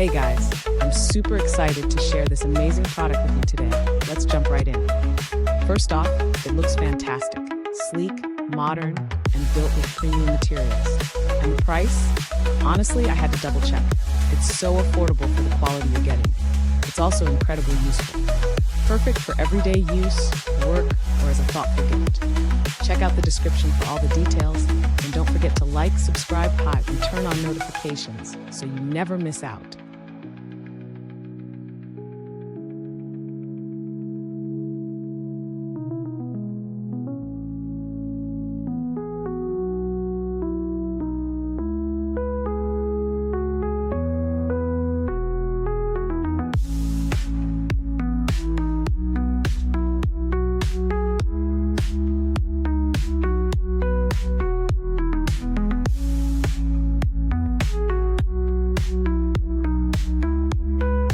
Hey guys, I'm super excited to share this amazing product with you today. Let's jump right in. First off, it looks fantastic, sleek, modern, and built with premium materials. And the price? Honestly, I had to double check. It's so affordable for the quality you're getting. It's also incredibly useful. Perfect for everyday use, work, or as a thoughtful gift. Check out the description for all the details, and don't forget to like, subscribe, and turn on notifications so you never miss out.